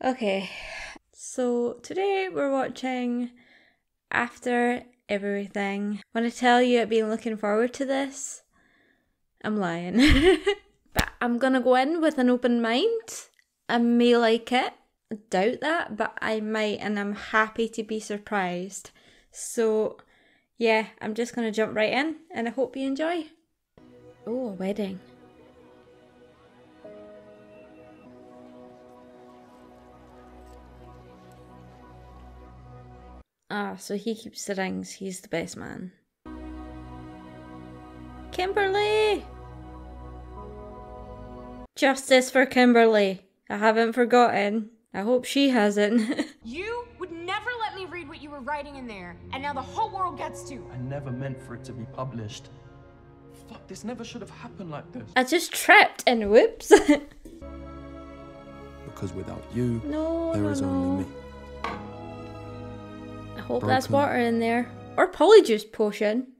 Okay, so today we're watching After Everything. When I tell you I've been looking forward to this, I'm lying. But I'm gonna go in with an open mind. I may like it, I doubt that, but I might, and I'm happy to be surprised. So yeah, I'm just gonna jump right in, and I hope you enjoy. Oh, a wedding. Ah, so he keeps the rings. He's the best man. Kimberly! Justice for Kimberly. I haven't forgotten. I hope she hasn't. You would never let me read what you were writing in there, and now the whole world gets to. I never meant for it to be published. Fuck, this never should have happened like this. I just tripped and whoops. Because without you, No, there no, is no. only me. I hope that's Broken. water in there. Or polyjuice potion.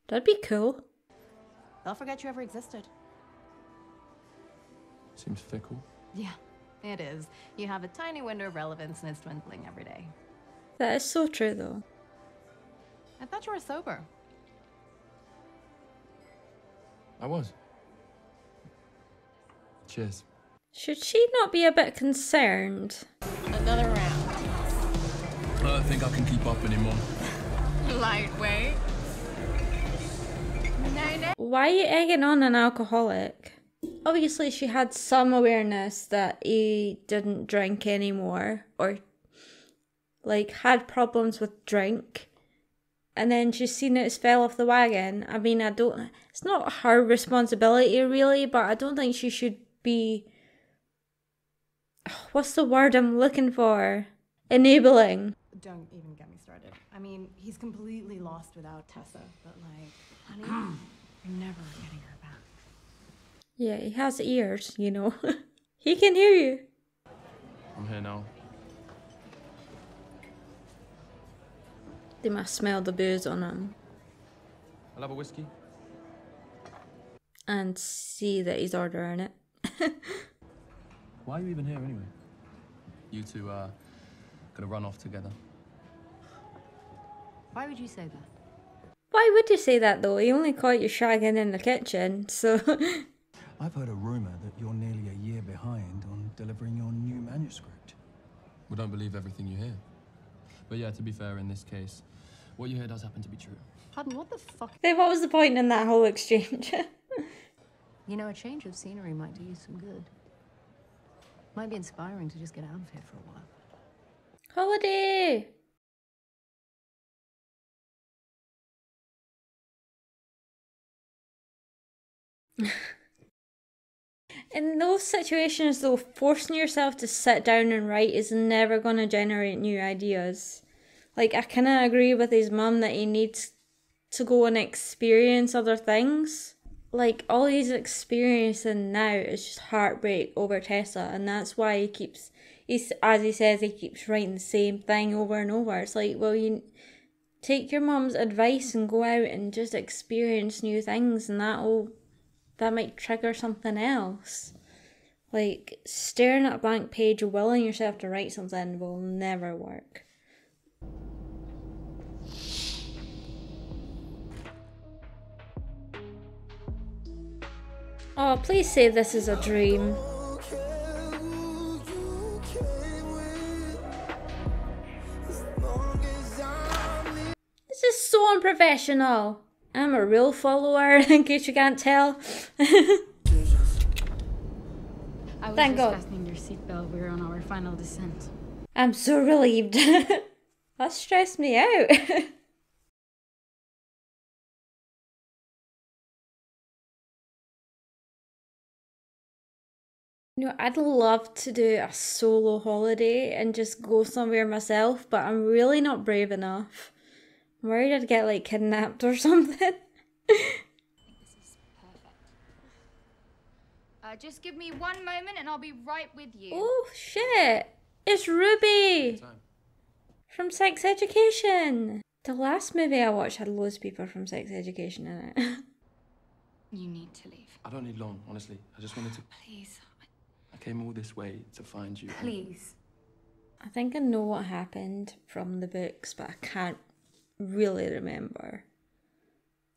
That'd be cool. They'll forget you ever existed. Seems fickle. Yeah, it is. You have a tiny window of relevance, and it's dwindling every day. That is so true though. I thought you were sober. I was. Cheers. Should she not be a bit concerned? Another round. I don't think I can keep up anymore. Lightweight. No. Why are you egging on an alcoholic? Obviously she had some awareness that he didn't drink anymore, or like had problems with drink, and then she's seen it fell off the wagon. I mean, it's not her responsibility really, but I don't think she should be, what's the word I'm looking for? Enabling. Don't even get me started. I mean, he's completely lost without Tessa, but like, honey, you're never getting her back. Yeah, he has ears, you know. He can hear you. I'm here now. They must smell the booze on him I'll have a whiskey. and see that he's ordering it. Why are you even here anyway? You two, gonna run off together. Why would you say that? Why would you say that though? He only caught you shagging in the kitchen, so... I've heard a rumour that you're nearly a year behind on delivering your new manuscript. We don't believe everything you hear. But yeah, to be fair, in this case, what you hear does happen to be true. Hardin, what the fuck? Then what was the point in that whole exchange? You know, a change of scenery might do you some good. Might be inspiring to just get out of here for a while. Holiday! In those situations though, forcing yourself to sit down and write is never going to generate new ideas. Like, I kind of agree with his mum that he needs to go and experience other things. Like, all he's experiencing now is just heartbreak over Tessa, and that's why as he says, he keeps writing the same thing over and over. It's like, well, you take your mum's advice and go out and just experience new things, and that might trigger something else. Like, staring at a blank page, willing yourself to write something will never work. Oh, please say this is a dream. This is so unprofessional. I'm a real follower, in case you can't tell. I was Thank just God. fastening your seatbelt. We were on our final descent. I'm so relieved. That stressed me out. You know, I'd love to do a solo holiday and just go somewhere myself, but I'm really not brave enough. I'm worried I'd get like kidnapped or something. This is perfect. Just give me one moment and I'll be right with you. Oh shit! It's Ruby from Sex Education. The last movie I watched had loads of people from Sex Education in it. You need to leave. I don't need long, honestly. I just wanted to... Please. I came all this way to find you. Please. I think I know what happened from the books, but I can't really remember.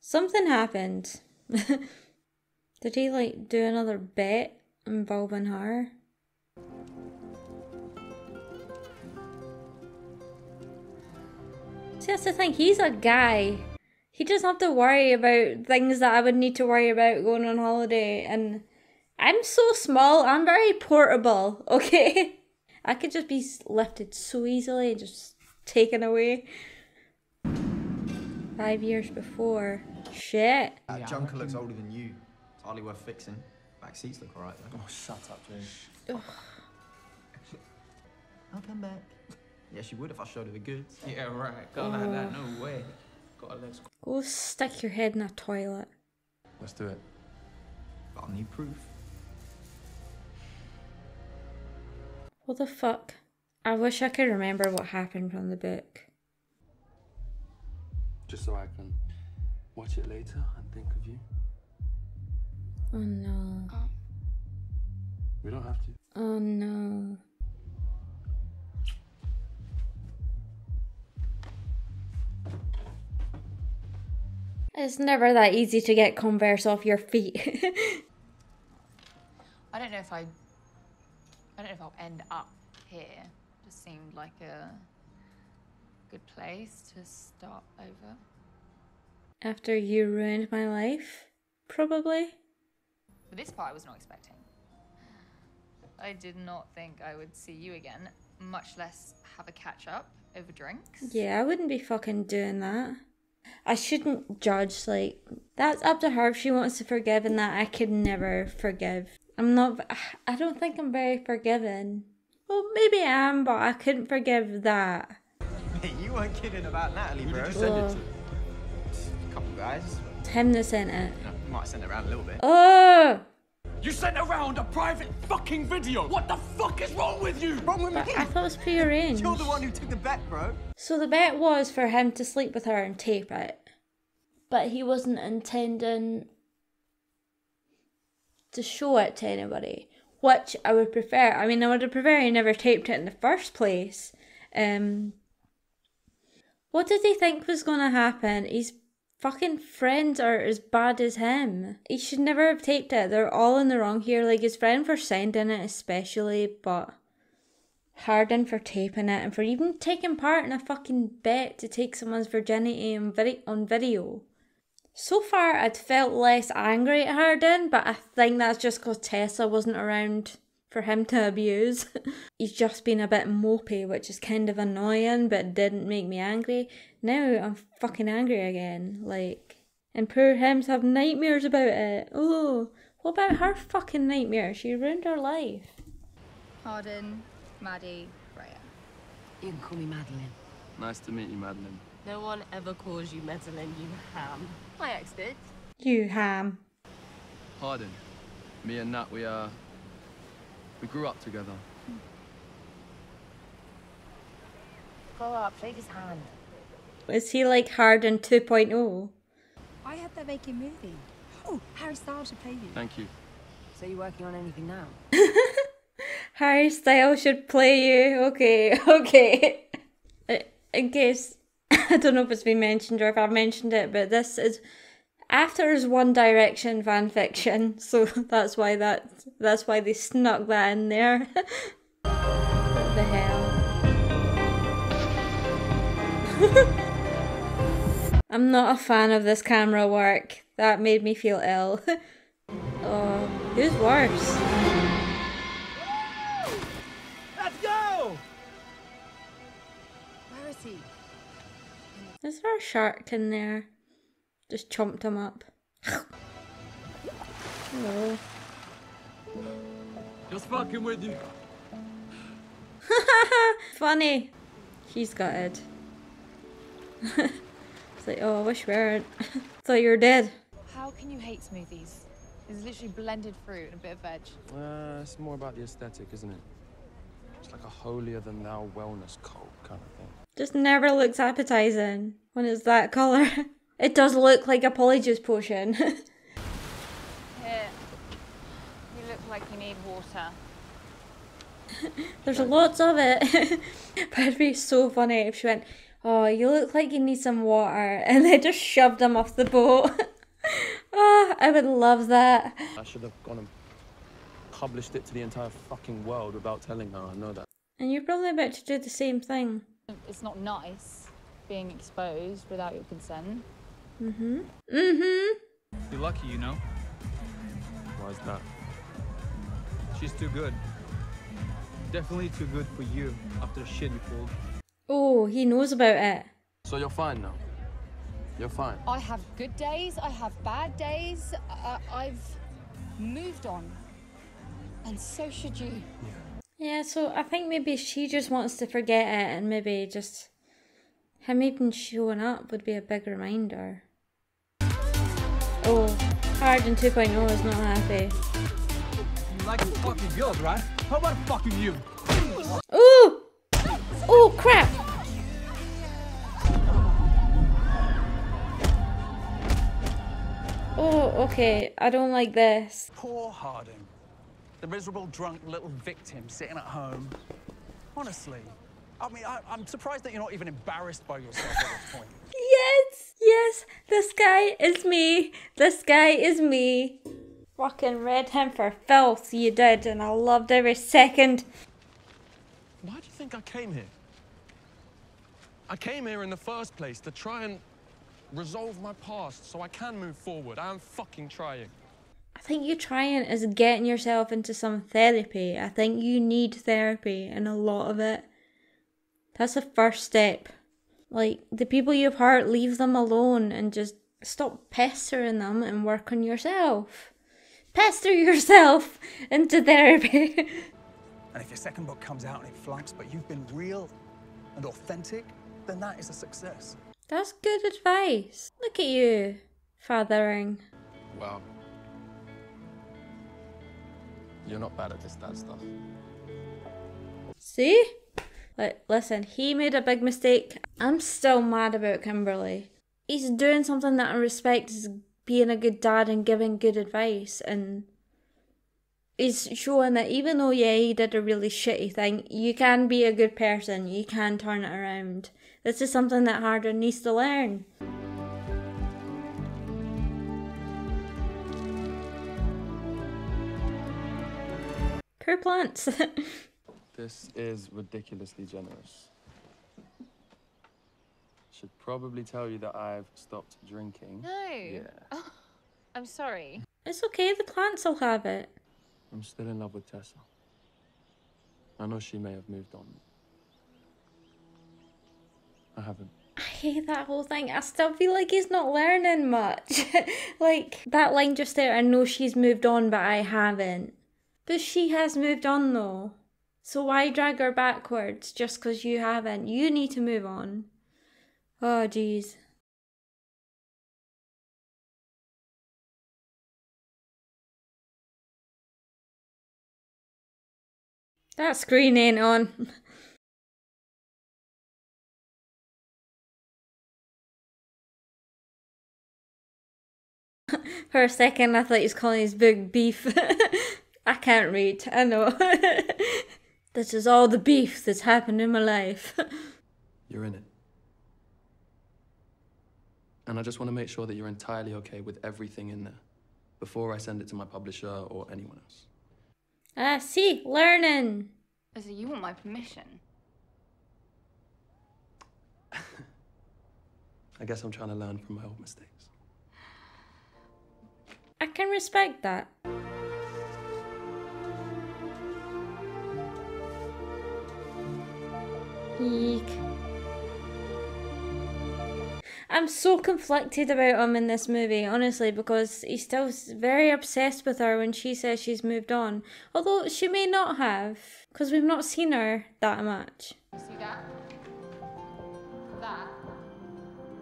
Something happened. Did he like do another bet involving her? See, that's the thing, he's a guy. He doesn't have to worry about things that I would need to worry about going on holiday, and I'm so small, I'm very portable, okay? I could just be lifted so easily and just taken away. 5 years before. Shit. That junker looks older than you. It's hardly worth fixing. Back seats look alright though. Oh, shut up, James. I'll come back. Yeah, she would if I showed her the goods. Yeah, right. Go like that, no way. Got a legs. Go stick your head in a toilet. Let's do it. But I'll need proof. What the fuck? I wish I could remember what happened from the book. Just so I can watch it later and think of you. Oh no. We don't have to. Oh no. It's never that easy to get Converse off your feet. I don't know if I'll end up here. Just seemed like a good place to start over. After you ruined my life? Probably. But this part I was not expecting. I did not think I would see you again, much less have a catch up over drinks. Yeah, I wouldn't be fucking doing that. I shouldn't judge, like, that's up to her if she wants to forgive, and that I could never forgive. I don't think I'm very forgiving. Well, maybe I am, but I couldn't forgive that. Hey, you weren't kidding about Natalie, bro. Who sent it to? A couple guys. It's him that sent it. Might have sent it around a little bit. Oh! You sent around a private fucking video! What the fuck is wrong with you? Wrong with But me? I thought it was prearranged. You're the one who took the bet, bro. So the bet was for him to sleep with her and tape it. But he wasn't intending to show it to anybody. Which I would prefer. I mean, I would have preferred he never taped it in the first place. What did he think was going to happen? His fucking friends are as bad as him. He should never have taped it. They're all in the wrong here. Like, his friend for sending it especially, but Hardin for taping it and for even taking part in a fucking bet to take someone's virginity on video. So far, I'd felt less angry at Hardin, but I think that's just because Tessa wasn't around for him to abuse. He's just been a bit mopey, which is kind of annoying, but didn't make me angry. Now I'm fucking angry again, like, and poor him's have nightmares about it. Oh, what about her fucking nightmare? She ruined her life. Hardin, Maddie, Freya. You can call me Madeline. Nice to meet you, Madeline. No one ever calls you Madeline, you ham. My ex did. You ham. Hardin. Me and Nat, we grew up together. Grow up, shake his hand. Is he like Hardin 2.0? I had that making movie. Oh, Harry Styles should play you. Thank you. So you working on anything now? Harry Styles should play you. Okay, okay. In case, I don't know if it's been mentioned or if I've mentioned it, but this is after his One Direction fan fiction, so that's why they snuck that in there. What the hell? I'm not a fan of this camera work. That made me feel ill. Oh, who's worse? Let's go! Where is he? Is there a shark in there? Just chomped him up. Hello. Just fucking with you. Funny. She's gutted. It's like, oh, I wish we weren't. Thought you were dead. How can you hate smoothies? It's literally blended fruit and a bit of veg. It's more about the aesthetic, isn't it? It's like a holier-than-thou wellness cult kind of thing. Just never looks appetizing when it's that colour. It does look like a polyjuice potion. Here. You look like you need water. There's lots of it. But it'd be so funny if she went, "Oh, you look like you need some water," and they just shoved him off the boat. Oh, I would love that. I should have gone and published it to the entire fucking world without telling her, I know that. And you're probably about to do the same thing. It's not nice being exposed without your consent. You're lucky, you know? Why is that? She's too good. Definitely too good for you after the shit you pulled. Oh, he knows about it. So you're fine now? You're fine? I have good days, I have bad days. I've moved on. And so should you. Yeah, so I think maybe she just wants to forget it, and maybe just him even showing up would be a big reminder. Oh, Hardin 2.0 is not happy. You like fucking girls, right? How about fucking you? Ooh! Oh, crap! Oh, okay, I don't like this. Poor Hardin. The miserable drunk little victim sitting at home. Honestly, I mean, I'm surprised that you're not even embarrassed by yourself at this point. Yes! Yes! This guy is me! This guy is me! Fucking read him for filth, you did, and I loved every second. Why do you think I came here? I came here in the first place to try and resolve my past so I can move forward. I am fucking trying. I think you trying is getting yourself into some therapy. I think you need therapy, and a lot of it. That's the first step. Like, the people you've hurt, leave them alone and just stop pestering them and work on yourself. Pester yourself into therapy. And if your second book comes out and it flunks, but you've been real and authentic, then that is a success. That's good advice. Look at you, fathering. Wow. You're not bad at this dad stuff. See? Like, listen, he made a big mistake. I'm still mad about Kimberly. He's doing something that I respect as being a good dad and giving good advice, and he's showing that even though, yeah, he did a really shitty thing, you can be a good person, you can turn it around. This is something that Hardin needs to learn. Poor plants. This is ridiculously generous. Should probably tell you that I've stopped drinking. No. Yeah. Oh, I'm sorry. It's okay, the plants will have it. I'm still in love with Tessa. I know she may have moved on. I haven't. I hate that whole thing. I still feel like he's not learning much. Like, that line just there, I know she's moved on, but I haven't. But she has moved on though. So why drag her backwards just because you haven't? You need to move on. Oh, jeez. That screen ain't on. For a second, I thought he was calling his book Beef. I can't read, I know. This is all the beef that's happened in my life. You're in it. And I just want to make sure that you're entirely okay with everything in there before I send it to my publisher or anyone else. Ah, see, learning. So you want my permission? I guess I'm trying to learn from my old mistakes. I can respect that. Eek. I'm so conflicted about him in this movie, honestly, because he's still very obsessed with her when she says she's moved on. Although she may not have, because we've not seen her that much. See that? That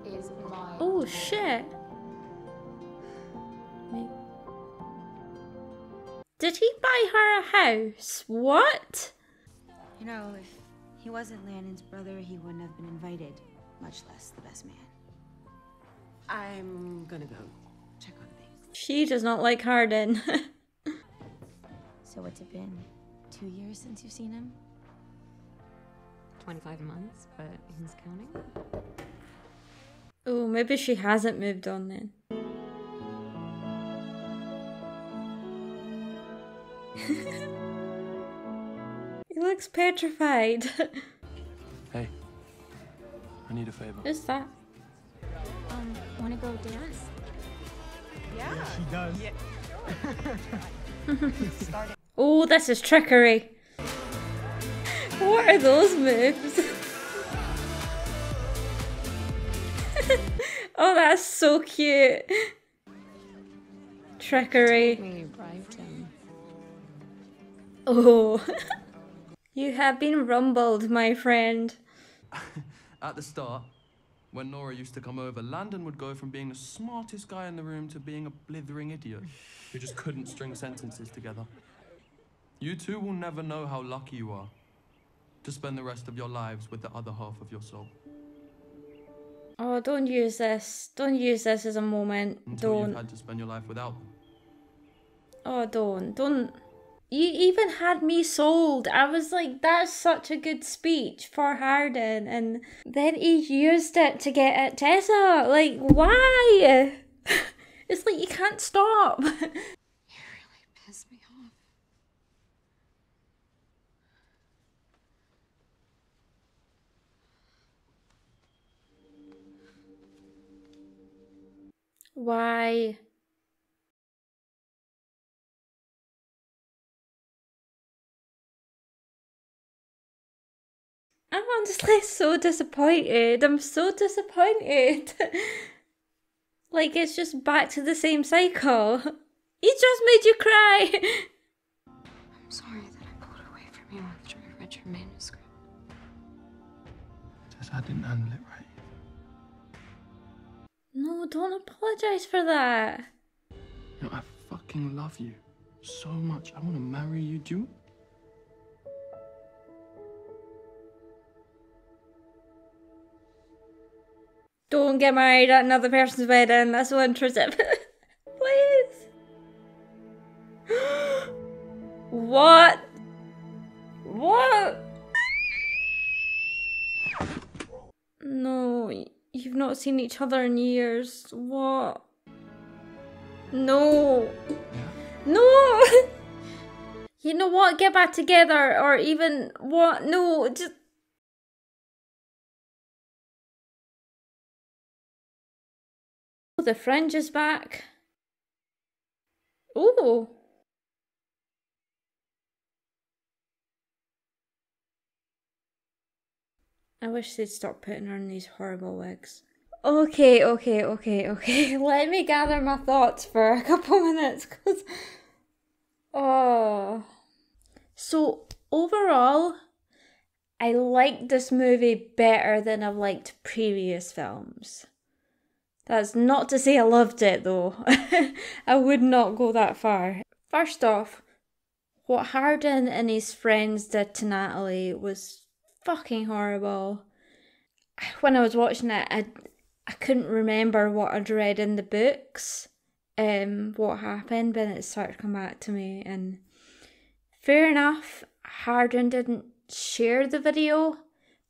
is my... Oh, shit. Wait. Did he buy her a house? What? You know, if he wasn't Lannon's brother, he wouldn't have been invited, much less the best man. I'm gonna go check on things. She does not like Hardin. So what's it been? 2 years since you've seen him? 25 months, but who's counting? Oh, maybe she hasn't moved on then. He looks petrified. Hey, I need a favor. Who's that? Wanna go dance? Yeah. She does. Yeah. Oh, this is trickery. What are those moves? Oh, that's so cute. Trickery. You bribed him. Oh. You have been rumbled, my friend. At the start, when Nora used to come over, Landon would go from being the smartest guy in the room to being a blithering idiot who just couldn't string sentences together. You two will never know how lucky you are to spend the rest of your lives with the other half of your soul. Oh, don't use this. Don't use this as a moment. Until Don't. you've had to spend your life without them. Oh, don't. You even had me sold. I was like, that's such a good speech for Hardin. And then he used it to get at Tessa. Like, why? It's like you can't stop. You really pissed me off. Why? I'm honestly so disappointed. I'm so disappointed. Like, it's just back to the same cycle. He just made you cry. I'm sorry that I pulled away from you after I read your manuscript. Tess, I didn't handle it right. No, don't apologize for that. You know, I fucking love you so much. I want to marry you. Do you? Don't get married at another person's wedding. That's so intrusive. Please. What? What? No, you've not seen each other in years. What? No. No. You know what? Get back together, or even what? No, just. The fringe is back. Ooh. I wish they'd stop putting her in these horrible wigs. Okay. Let me gather my thoughts for a couple minutes, cause so overall, I liked this movie better than I've liked previous films. That's not to say I loved it though. I would not go that far. First off, what Hardin and his friends did to Natalie was fucking horrible. When I was watching it, I couldn't remember what I'd read in the books, what happened, but it started to come back to me. And fair enough, Hardin didn't share the video,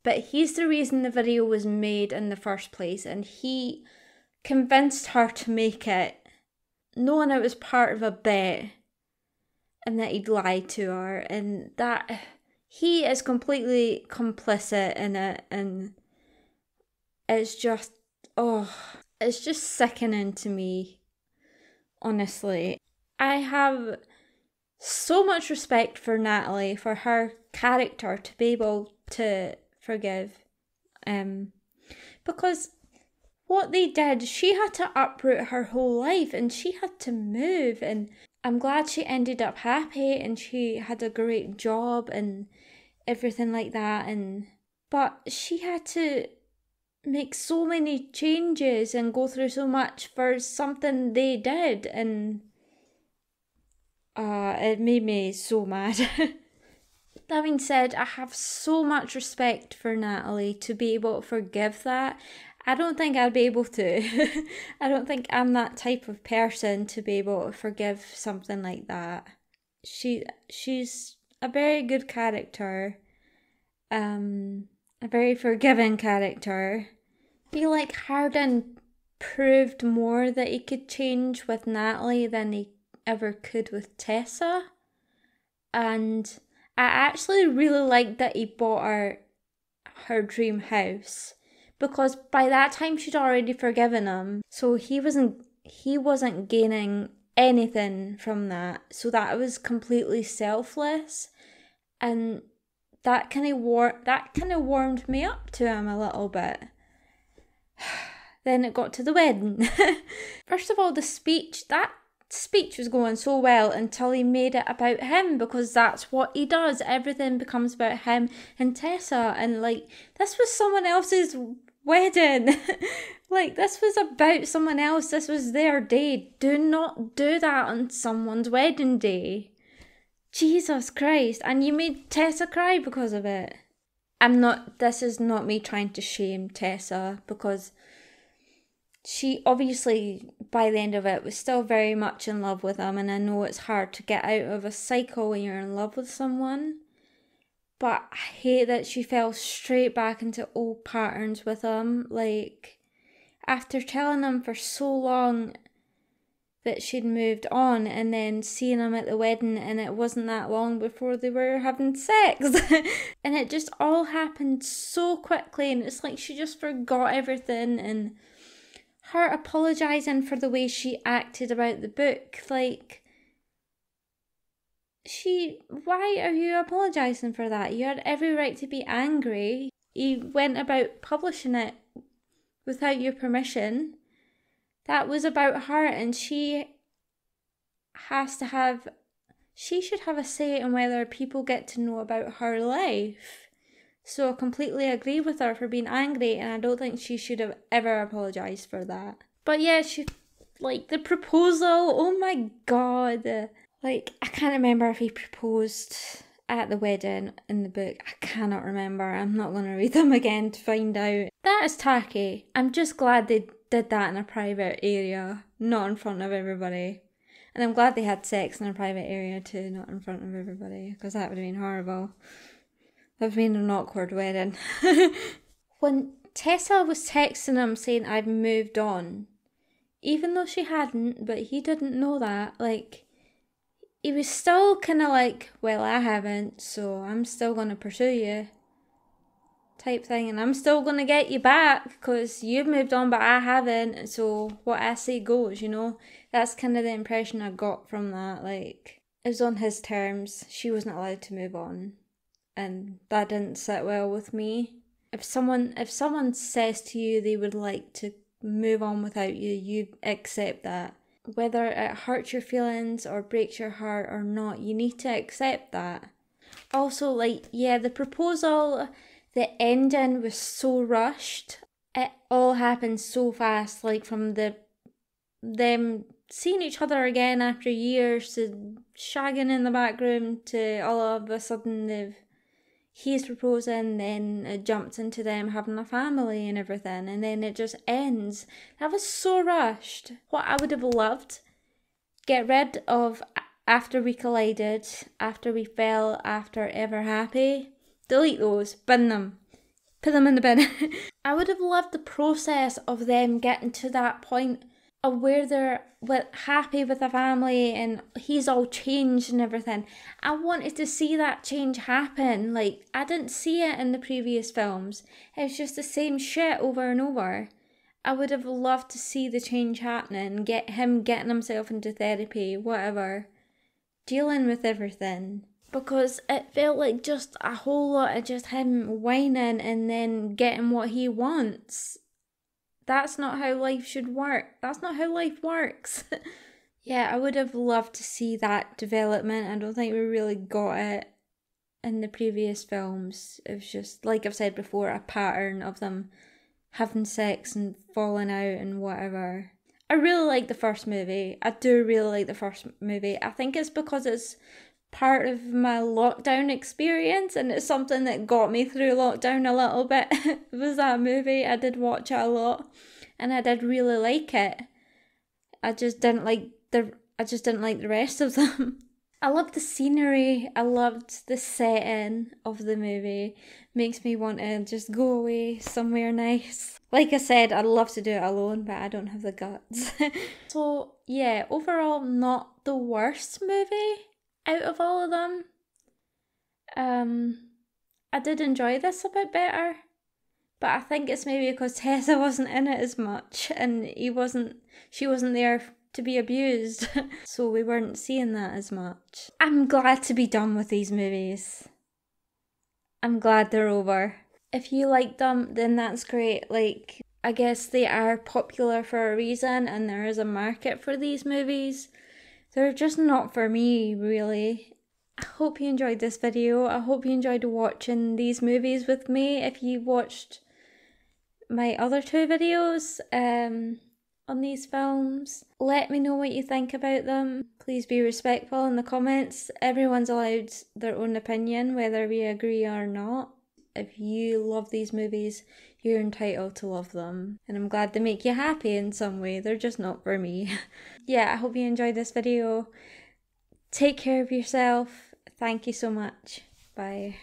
but he's the reason the video was made in the first place, and he convinced her to make it, knowing it was part of a bet and that he'd lied to her, and that he is completely complicit in it, and it's just sickening to me, honestly. I have so much respect for Natalie, for her character, to be able to forgive, because what they did, she had to uproot her whole life and she had to move, and I'm glad she ended up happy and she had a great job and everything like that, but she had to make so many changes and go through so much for something they did, and it made me so mad. That being said, I have so much respect for Natalie to be able to forgive that. I don't think I'd be able to. I don't think I'm that type of person to be able to forgive something like that. She's a very good character. A very forgiving character. I feel like Hardin proved more that he could change with Natalie than he ever could with Tessa. And I actually really liked that he bought her dream house, because by that time she'd already forgiven him, so he wasn't gaining anything from that, so that was completely selfless, and that kind of warmed me up to him a little bit. Then it got to the wedding. First of all, that speech was going so well until he made it about him, because that's what he does. Everything becomes about him and Tessa, and like, this was someone else's wedding. Like, this was about someone else. This was their day. Do not do that on someone's wedding day. Jesus Christ. And you made Tessa cry because of it. This is not me trying to shame Tessa, because she obviously, by the end of it, was still very much in love with him, and I know it's hard to get out of a cycle when you're in love with someone, but I hate that she fell straight back into old patterns with him. Like, after telling him for so long that she'd moved on, and then seeing him at the wedding, and it wasn't that long before they were having sex. And it just all happened so quickly, and it's like she just forgot everything, and her apologising for the way she acted about the book, like, why are you apologising for that? You had every right to be angry. You went about publishing it without your permission. That was about her, and she should have a say in whether people get to know about her life. So I completely agree with her for being angry, and I don't think she should have ever apologised for that. But yeah, the proposal, oh my god. Like, I can't remember if he proposed at the wedding in the book. I cannot remember. I'm not going to read them again to find out. That is tacky. I'm just glad they did that in a private area, not in front of everybody. And I'm glad they had sex in a private area too, not in front of everybody, because that would have been horrible. That would have been an awkward wedding. When Tessa was texting him saying, "I've moved on," even though she hadn't, but he didn't know that, like, he was still kind of like, well, I haven't, so I'm still going to pursue you, type thing, and I'm still going to get you back, because you've moved on, but I haven't, so what I say goes, you know? That's kind of the impression I got from that, like, it was on his terms, she wasn't allowed to move on, and that didn't sit well with me. If someone says to you they would like to move on without you, you accept that. Whether it hurts your feelings or breaks your heart or not, you need to accept that. Also, like, yeah, the proposal, the ending was so rushed. It all happened so fast, like, from them seeing each other again after years, to shagging in the back room, to all of a sudden he's proposing, then it jumps into them having a family and everything, and then it just ends. That was so rushed. What I would have loved, get rid of after we collided, after we fell, after ever happy. Delete those, bin them, put them in the bin. I would have loved the process of them getting to that point of where they're happy with the family and he's all changed and everything. I wanted to see that change happen. Like, I didn't see it in the previous films. It was just the same shit over and over. I would have loved to see the change happening, get him getting himself into therapy, whatever, dealing with everything. Because it felt like just a whole lot of just him whining and then getting what he wants. That's not how life should work. That's not how life works. Yeah, I would have loved to see that development. I don't think we really got it in the previous films. It was just, like I've said before, a pattern of them having sex and falling out and whatever. I really like the first movie. I do really like the first movie. I think it's because it's part of my lockdown experience, and it's something that got me through lockdown a little bit. It was that movie. I did watch it a lot, and I did really like it. I just didn't like the rest of them. I loved the scenery, I loved the setting of the movie. Makes me want to just go away somewhere nice. Like I said, I'd love to do it alone, but I don't have the guts. So yeah, overall not the worst movie out of all of them. I did enjoy this a bit better, but I think it's maybe because Tessa wasn't in it as much and she wasn't there to be abused, so we weren't seeing that as much. I'm glad to be done with these movies. I'm glad they're over. If you like them, then that's great. Like, I guess they are popular for a reason and there is a market for these movies. They're just not for me, really. I hope you enjoyed this video. I hope you enjoyed watching these movies with me. If you watched my other two videos, on these films, let me know what you think about them. Please be respectful in the comments. Everyone's allowed their own opinion, whether we agree or not. If you love these movies, you're entitled to love them. And I'm glad they make you happy in some way. They're just not for me. Yeah, I hope you enjoyed this video. Take care of yourself. Thank you so much. Bye.